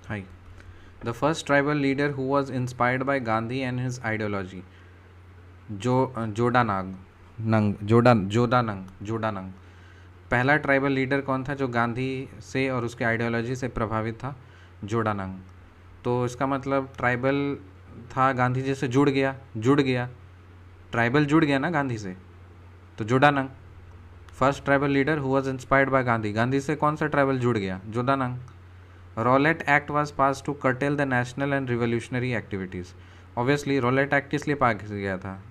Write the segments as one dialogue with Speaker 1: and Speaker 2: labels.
Speaker 1: Hi. The first tribal leader who was inspired by Gandhi and his ideology. जोडानाग नंग जोडानंग। पहला tribal leader कौन था जो गांधी से और उसके आइडियोलॉजी से प्रभावित था? जोडानंग। तो इसका मतलब ट्राइबल था, गांधी जी से जुड़ गया। ट्राइबल जुड़ गया ना गांधी से, तो Jadonang. First tribal leader who was inspired by Gandhi, Gandhi से कौन सा ट्राइबल जुड़ गया? Jadonang. Rowlatt act was pass to curtail the national and revolutionary activities. Obviously Rowlatt act किस लिए पास किया था?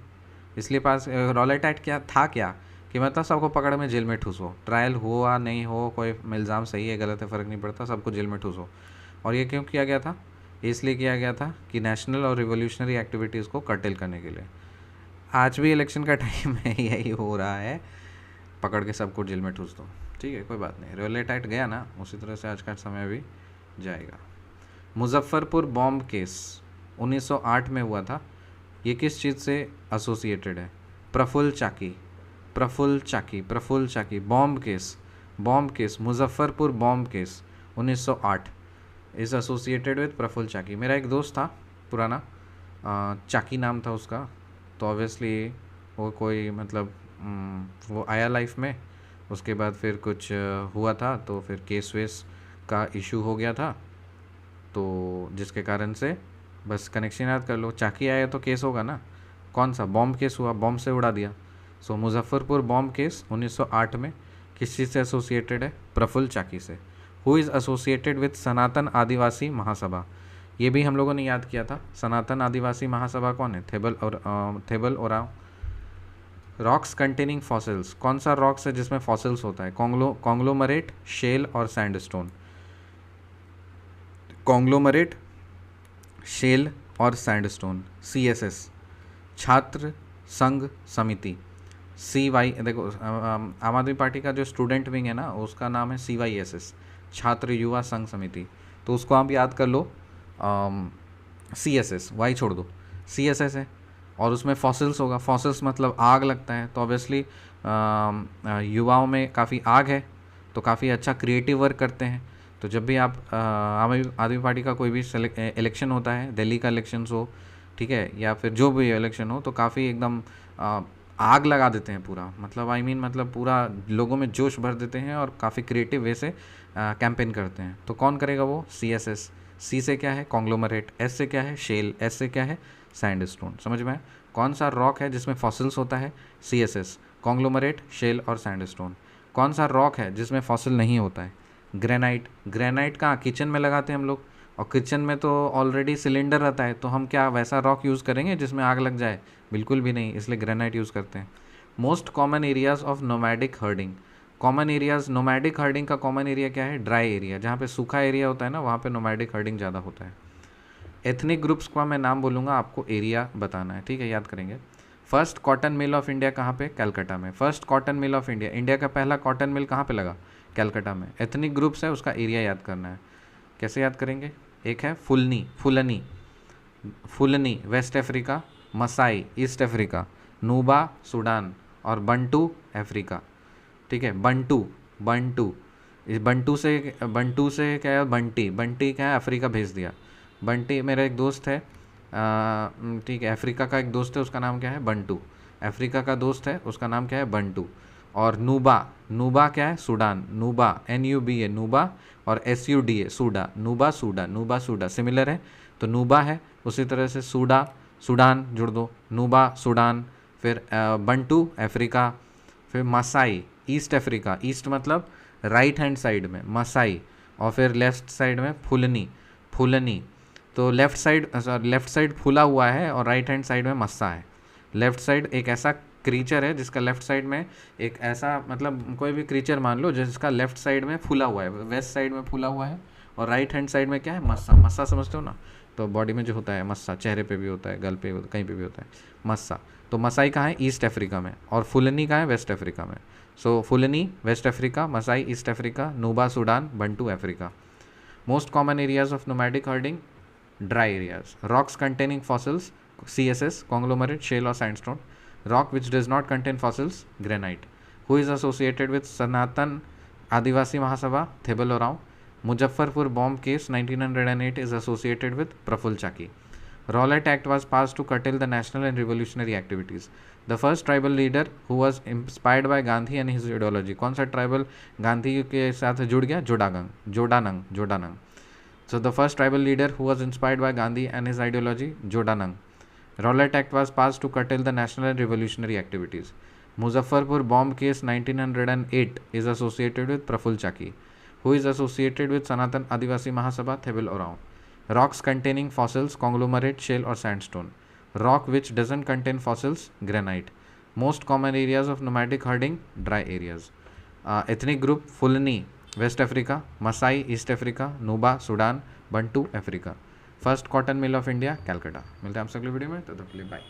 Speaker 1: इसलिए पास रॉलेट एक्ट क्या था, क्या कि मतलब सबको पकड़ में जेल में ठूसो, ट्रायल हुआ नहीं हो, कोई इल्ज़ाम सही है गलत है फ़र्क नहीं पड़ता, सबको जेल में ठूसो। और ये क्यों किया गया था? इसलिए किया गया था कि नेशनल और रिवोल्यूशनरी एक्टिविटीज़ को कर्टेल करने के लिए। आज भी इलेक्शन का टाइम है, यही हो रहा है, पकड़ के सबको जेल में ठूस दो। ठीक है, कोई बात नहीं, रॉलेट एक्ट गया ना, उसी तरह से आज का समय भी जाएगा। मुजफ्फरपुर बॉम्ब केस 1908 में हुआ था, ये किस चीज़ से एसोसिएटेड है? Prafulla Chaki bomb case Muzaffarpur bomb case 1908 is associated with Prafulla Chaki. मेरा एक दोस्त था पुराना, चाकी नाम था उसका, तो ऑब्वियसली वो कोई मतलब वो आया लाइफ में, उसके बाद फिर कुछ हुआ था, तो फिर केस वेस का इशू हो गया था, तो जिसके कारण से बस कनेक्शन याद कर लो, चाकी आया तो केस होगा ना। कौन सा? बॉम्ब केस हुआ, बॉम्ब से उड़ा दिया। सो मुजफ्फरपुर बॉम्ब केस 1908 में किस चीज़ से एसोसिएटेड है? प्रफुल्ल चाकी से। हु इज़ एसोसिएटेड विद सनातन आदिवासी महासभा, ये भी हम लोगों ने याद किया था। सनातन आदिवासी महासभा कौन है? Table Oraon. Rocks containing fossils, कौन सा रॉक्स है जिसमें फॉसिल्स होता है? कॉन्ग्लोमरेट, शेल और सैंडस्टोन। कॉन्ग्लोमरेट, शेल और सैंडस्टोन। CSS, छात्र संघ समिति। CY, देखो आम आदमी पार्टी का जो स्टूडेंट विंग है ना, उसका नाम है CYSS, छात्र युवा संघ समिति, तो उसको आप याद कर लो CSS, वाई छोड़ दो, CSS है। और उसमें फॉसिल्स होगा, फॉसिल्स मतलब आग लगता है, तो ऑब्वियसली युवाओं में काफ़ी आग है, तो काफ़ी अच्छा क्रिएटिव वर्क करते हैं। तो जब भी आप आम आदमी पार्टी का कोई भी इलेक्शन होता है, दिल्ली का इलेक्शन हो, ठीक है, या फिर जो भी इलेक्शन हो, तो काफ़ी एकदम आग लगा देते हैं पूरा, मतलब मतलब पूरा लोगों में जोश भर देते हैं और काफ़ी क्रिएटिव वे से कैंपेन करते हैं। तो कौन करेगा वो? CSS। C से क्या है? कॉन्ग्लोमरेट। S से क्या है? शेल। S से क्या है? सैंडस्टोन। समझ में आया? कौन सा रॉक है जिसमें फॉसिल्स होता है? CSS, कॉन्ग्लोमरेट, शेल और सैंडस्टोन। कौन सा रॉक है जिसमें फॉसिल नहीं होता है? ग्रेनाइट। ग्रेनाइट कहाँ? किचन में लगाते हैं हम लोग, और किचन में तो ऑलरेडी सिलेंडर रहता है, तो हम क्या वैसा रॉक यूज़ करेंगे जिसमें आग लग जाए? बिल्कुल भी नहीं, इसलिए ग्रेनाइट यूज़ करते हैं। Most common areas of nomadic herding. Common areas, nomadic herding का कॉमन एरिया क्या है? ड्राई एरिया, जहाँ पे सूखा एरिया होता है ना, वहाँ पे नोमैडिक हर्डिंग ज़्यादा होता है। एथनिक ग्रुप्स का मैं नाम बोलूँगा, आपको एरिया बताना है, ठीक है, याद करेंगे। First cotton mill of India कहाँ पे? कलकत्ता में। First cotton mill of India, India का पहला कॉटन मिल कहाँ पे लगा? कलकत्ता में। एथनिक ग्रुप्स है, उसका एरिया याद करना है। कैसे याद करेंगे? एक है Fulani West Africa, Masai East Africa, Nuba Sudan और बंटू अफ्रीका। ठीक है, बंटू इस बंटू से क्या है? बंटी क्या है? अफ्रीका भेज दिया। बंटी मेरा एक दोस्त है, ठीक है, अफ्रीका का एक दोस्त है, उसका नाम क्या है? बंटू। अफ्रीका का दोस्त है, उसका नाम क्या है? बंटू। और नूबा, नूबा क्या है? सूडान। नूबा NUBA है नूबा, और SUDA SUDA, Nuba SUDA similar है, तो नूबा है। उसी तरह से सूडान जुड़ दो, नूबा सूडान। फिर बंटू अफ्रीका, फिर मसाई ईस्ट अफ्रीका, ईस्ट मतलब राइट हैंड साइड में मसाई, और फिर लेफ्ट साइड में फुलनी। तो लेफ्ट साइड फूला हुआ है और राइट हैंड साइड में मस्सा है। लेफ्ट साइड एक ऐसा क्रीचर है जिसका लेफ्ट साइड में एक ऐसा, मतलब कोई भी क्रीचर मान लो जिसका लेफ्ट साइड में फूला हुआ है, वेस्ट साइड में फूला हुआ है, और राइट हैंड साइड में क्या है? मस्सा समझते हो ना? तो बॉडी में जो होता है मस्सा, चेहरे पे भी होता है, गल पे, कहीं पे भी होता है मस्सा। तो मसाई कहाँ है? ईस्ट अफ्रीका में। और फुलनी कहाँ है? वेस्ट अफ्रीका में। So Fulani West Africa, Masai East Africa, Nuba Sudan, Bantu Africa. Most common areas of nomadic herding, dry areas. Rocks containing fossils, CSS, conglomerate, shale or sandstone. Rock which does not contain fossils, granite. Who is associated with Sanatan Adivasi Mahasabha? Thebel Orao. Muzaffarpur bomb case 1908 is associated with Praful Chaki. Rowlatt Act was passed to curtail the national and revolutionary activities. The first tribal leader who was inspired by Gandhi and his ideology. कौन सा tribal Gandhi के साथ जुड़ गया? जोडानंग. So the first tribal leader who was inspired by Gandhi and his ideology, Jodanang. Rowlatt Act was passed to curtail the national and revolutionary activities. Muzaffarpur bomb case 1908 is associated with Praful Chaki, who is associated with Sanatan Adivasi Mahasabha, Thevil Oraon. Rocks containing fossils, conglomerate, shale or sandstone. Rock which doesn't contain fossils, granite. Most common areas of nomadic herding, dry areas. Ethnic group, Fulani, West Africa. Masai, East Africa. Nuba, Sudan. Bantu, Africa. First cotton mill of India, Calcutta. मिलते हैं आपसे अगले video में, तब तक के लिए bye.